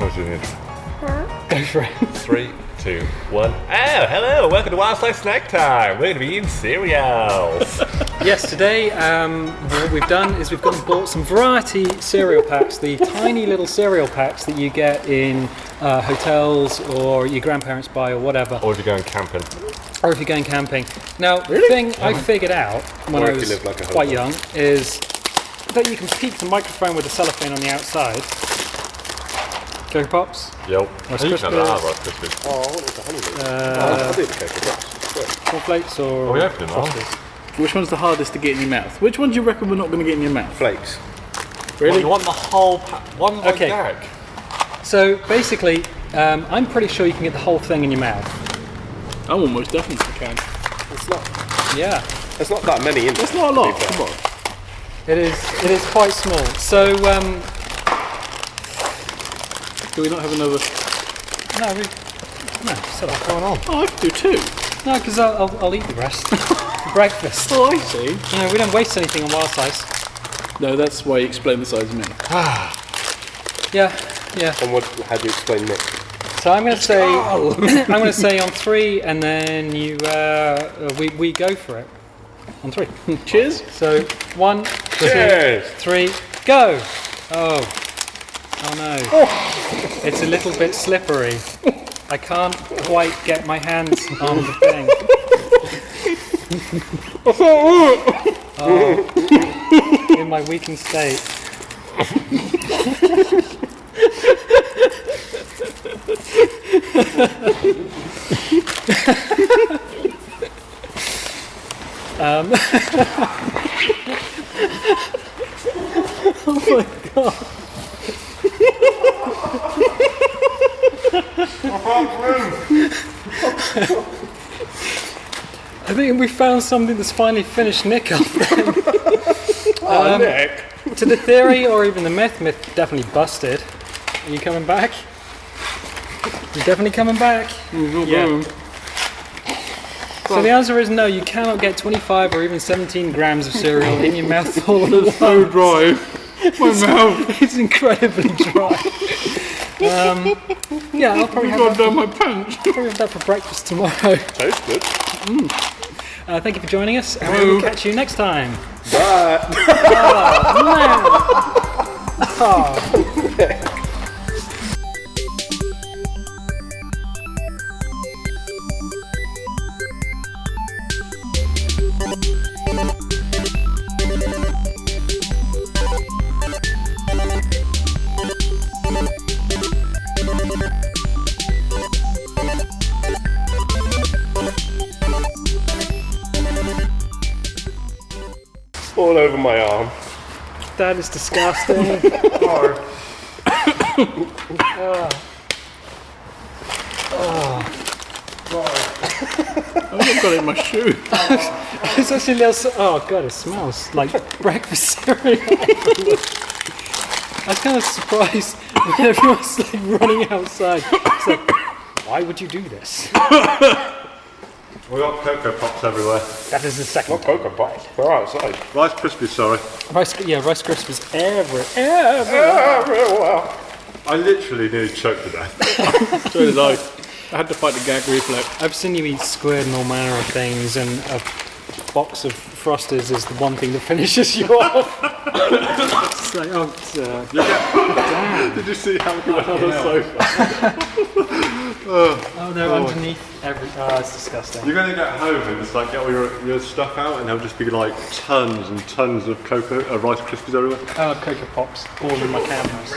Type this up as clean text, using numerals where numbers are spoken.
was doing it. Huh? Go for it. 3, 2, 1. Oh, hello! Welcome to Wild Slice Snack Time. We're going to be eating cereals. Yes, today what we've done is we've gone and bought some variety cereal packs, the tiny little cereal packs that you get in hotels or your grandparents buy or whatever. Or if you're going camping. Or if you're going camping. Now, the thing I figured out when I was quite young is that you can peak the microphone with the cellophane on the outside. Cocoa Pops? Yep. Rice You can have that Krispies. Rice Krispies. Oh, I wanted the honey mix. Uh, I did the Cocoa Pops. Cornflakes or we opened them all? Frosties? Which one's the hardest to get in your mouth? Which one do you reckon we're not going to get in your mouth? Flakes. Really? You want the whole pack? One Okay. gag? So basically, I'm pretty sure you can get the whole thing in your mouth. I almost definitely can. It's not. Yeah, There's not that many in there. It's not a lot. Come on. it is quite small. So Do we not have another? no, so what's going on? Oh, I could do two. No, because I'll eat the rest. For breakfast. Oh, I see. You know, we don't waste anything on wild slice. No, that's why you explain the size of me. Yeah. And how do you explain Nick? So I'm going to say I'm going to say on 3, and then we go for it on 3. Cheers. So 1, 2, Cheers. 3, go! Oh no! It's a little bit slippery. I can't quite get my hands on the thing. Oh, in my weakened state. Oh my god. I think we found something that's finally finished Nick up. Nick! To the theory or even the myth definitely busted. Are you coming back? You're definitely coming back? Yeah. So the answer is no, you cannot get 25 or even 17 grams of cereal in your mouth all at once. So dry. My mouth. It's incredibly dry. Yeah, I'll probably Got have down my pants. that for breakfast tomorrow. Tastes good. Thank you for joining us, and we will catch you next time. Bye. All over my arm. That is disgusting. I've got it in my shoe. It's actually a little. Oh god, it smells like breakfast cereal. I was kind of surprised when everyone's like running outside. It's like, why would you do this? We got Cocoa Pops everywhere. That is the second. Cocoa Pops. They're outside. Rice Krispies, sorry. Rice Krispies everywhere. I literally nearly choked to death. So did I. I had to fight the gag reflex. I've seen you eat squid and all manner of things, and a box of Frosties is the one thing that finishes you off. It's like, damn. Did you see how he went on the sofa? Oh, they're underneath every. Oh, it's disgusting. You're going to get home and just like get all your stuff out, and there'll just be like tons and tons of Rice Krispies everywhere. Oh, Cocoa Pops all in my cameras.